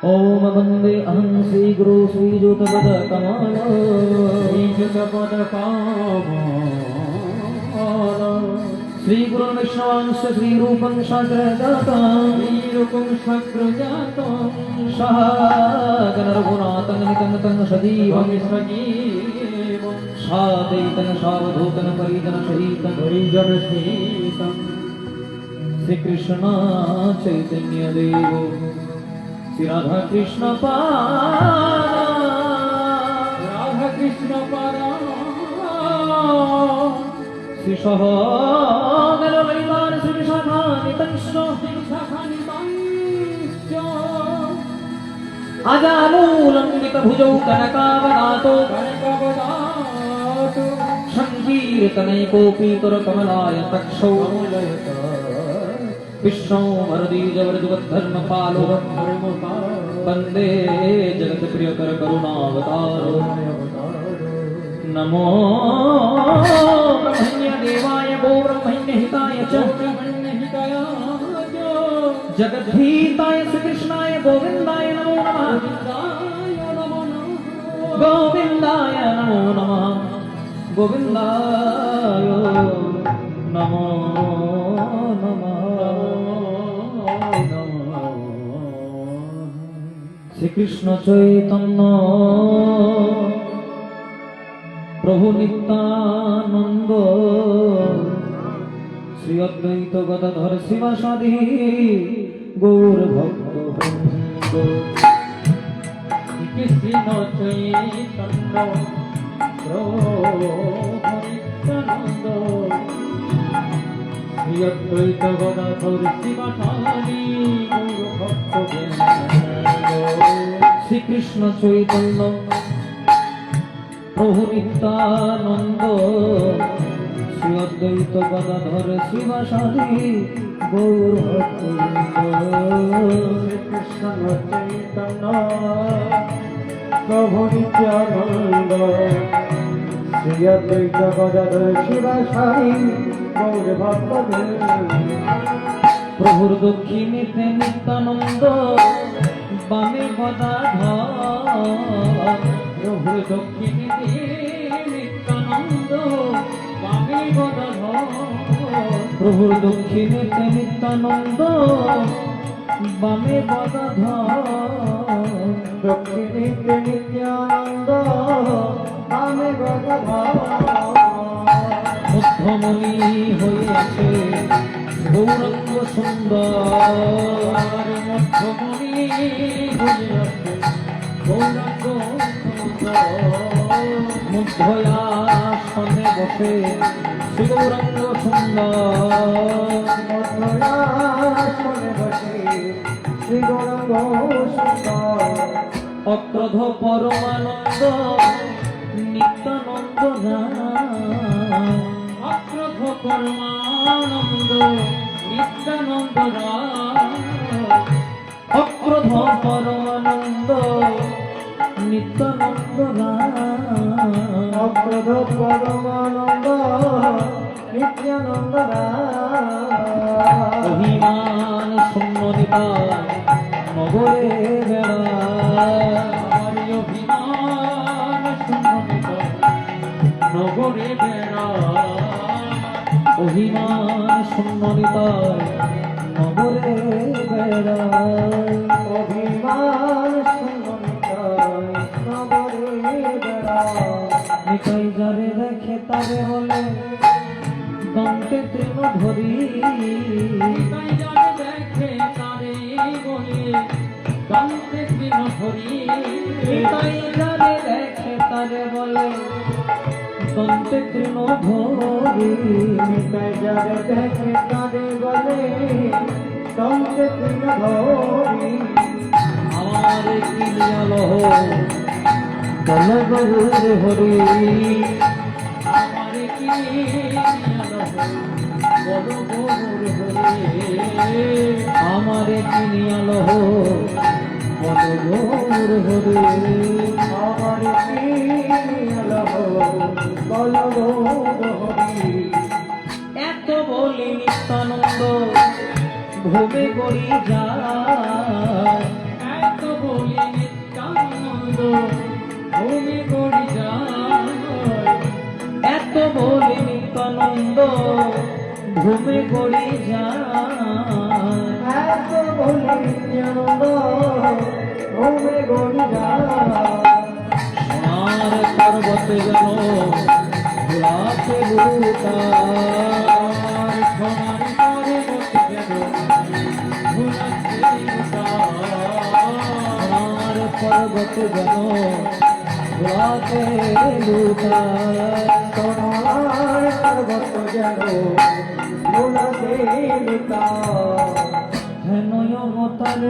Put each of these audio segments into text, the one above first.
ओम वंदे अहं श्री गुरु श्री ज्योतपद कमल श्री गुरु विष्णुवंश श्री रूपं शाग्रजातं शागन रघुनाथं नितं तं सजीवं सादैतं सावधूतं परिजन सहितं श्री कृष्ण चैतन्य देव श्री राधा कृष्ण पारा श्री सहोदर परिवार श्री विशाखा नितंश अजानूलंबित भुजौ कनकावदातो संकीर्तनैकोपीतर कमलाय तक्षौ विष्णु वरदीजवरजुगद्धर्म पालो वंदे जगत प्रियकर करुणावतारो नमो ब्रह्मण्य देवाय गो ब्रह्मण्य हिताय च जगद्धिताय श्री कृष्णाय गोविंदाय नमो नमः गोविंदाय नमो नमः गोविंदाय नमो श्री कृष्ण चैतन्य प्रभु नित्यानंद श्री अद्वैत गदाधर शिवासादि गौर भक्त कृष्ण चैतन्य प्रभु नित्यानंद श्री अद्वैत गदाधर शिवासादि गौर भक्त श्री कृष्ण चैतन्य प्रभु नित्यानंद श्री अद्वैत गदाधर शिवासादि गौर भक्त श्री कृष्ण चैतन्य प्रभु नित्यानंद श्री अद्वैत गदाधर शिवासादि गौर भक्त प्रभुर दक्षिणीते नित्यानंद बामे गदाधर प्रभुर दक्षिणीते नित्यानंद बामे गदाधर प्रभुर दक्षिणीते नित्यानंद बामे गदाधर दक्षिणीते नित्यानंद बामे गदाधर মধ্যমণি হইয়াছে গৌরাঙ্গ সুন্দর মধ্যমণি হইয়াছে গৌরাঙ্গ সুন্দর মধ্যয়াসনে বসে শ্রী গৌরাঙ্গ সুন্দর মধ্যয়াসনে বসে শ্রী গৌরাঙ্গ সুন্দর অক্রধ পরমানন্দ নিত্যানন্দ রায় অক্রধ পরমানন্দ নিত্যানন্দ রায় অক্রধ পরমানন্দ নিত্যানন্দ রায় অক্রধ পরমানন্দ নিত্যানন্দ রায় অভিমান শূন্য নিতাই নগরে বেড়ায় অভিমান শূন্য নিতাই নগরে বেড়ায় অভিমান শূন্য নিতাই নগরে বেড়ায় অভিমান শূন্য নিতাই নগরে বেড়ায় নিতাই যারে দেখে তারে বলে দন্তে তৃণ ধরি নিতাই যারে দেখে তারে বলে দন্তে তৃণ ধরি নিতাই যারে দেখে তারে বলে দন্তে তৃণ ধরি নিতাই যারে দেখে তারে বলে দন্তে তৃণ ধরি আমার কিলিয়া লহ বল গৌর হরি আমার কি বল গৌর হরি আমারে কিনিয়াল বল গৌর হরি আমার কি বল গৌর হরি এত বলি নিত্যানন্দ ভূমে গড়ি যায় এত বলি নিত্যানন্দ ভূমি করি যায় এত বলি নিত্যানন্দ ভূমে গড়ি যায় এত বলি নিত্যানন্দ ভূমি করি যায় আর পর্বতে যেন ভোলাতে ভূতার সোনার পর্বত যেন ভুলাতে আর পর্বতে যেন ভোলাতে ভূতার সোনার পর্বত যেন ভুলাতে হেনয় মতার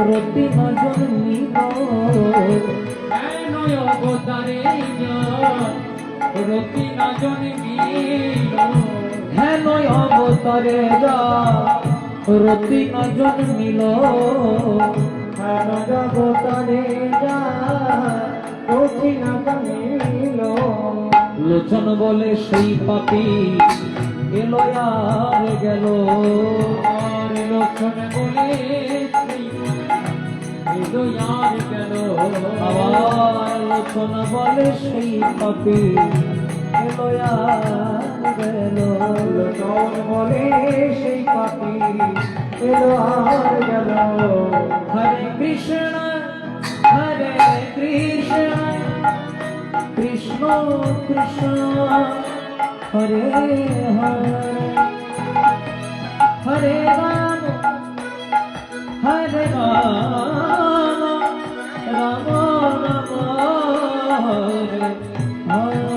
রতি নজন নিল নয় অবতারে রতি না জন্মিল হেনয় অবতারে যা রতি নজন নিল অবতারে যা রতি না জন্মিল লোচন বলে সেই পাপি এলো আর গেল আর লোচন বলে আর গেল আবার লোচন বলে সেই পাপি এলো আর গেল লোচন বলে সেই পাপি এলো আর গেল হরে কৃষ্ণ কৃষ্ণ কৃষ্ণ হরে হরে হরে রাম হরে রাম রাম রাম হরে হরে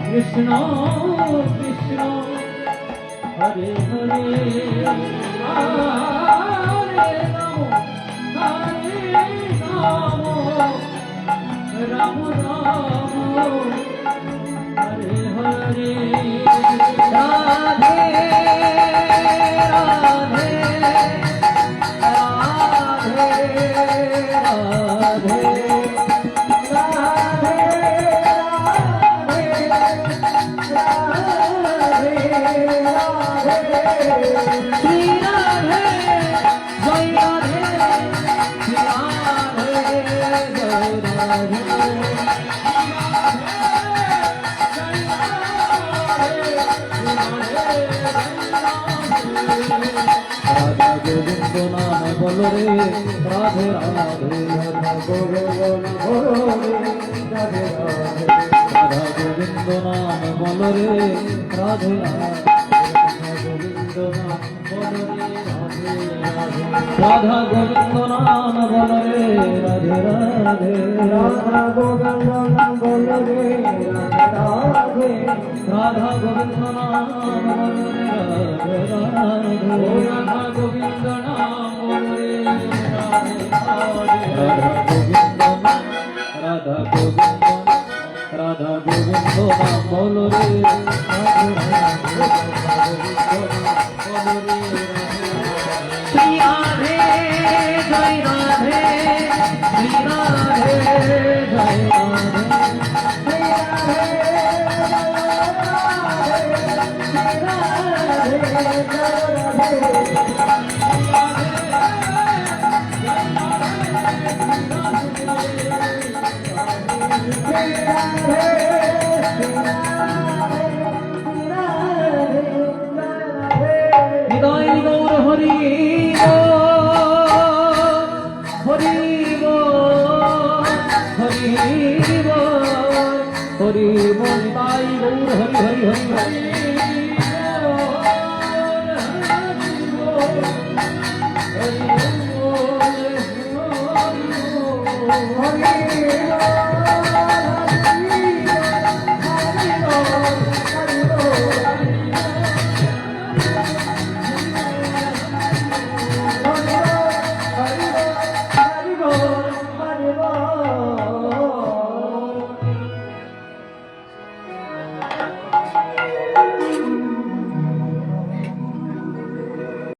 কৃষ্ণ কৃষ্ণ হরে হরে হরে রাম রাম রাম হরে হরে রাধে রাধে রাধে রাধে শ্রী রাধে জয় রাধে শ্রী রাধে জয় রাধে রাধা গোবিন্দ নাম বল রে রাধে রাধে রাধা গোবিন্দ নাম বল রে রাধে রাধে রাধা গোবিন্দ নাম বল রে রাধে রাধে রাধা গোবিন্দ নাম বল রে রাধে রাধা গোবিন্দ নাম বল রে রাধে রাধে রাধা গোবিন্দ নাম বল রে রাধে রাধা গোবিন্দ রাধা গোবিন্দ নাম বল রে শ্রী রাধে জয় রাধে শ্রী রাধে জয় হৃদয় গৌর হরি হরি হরি হরি তাই গৌর হরি হরি হরি হরি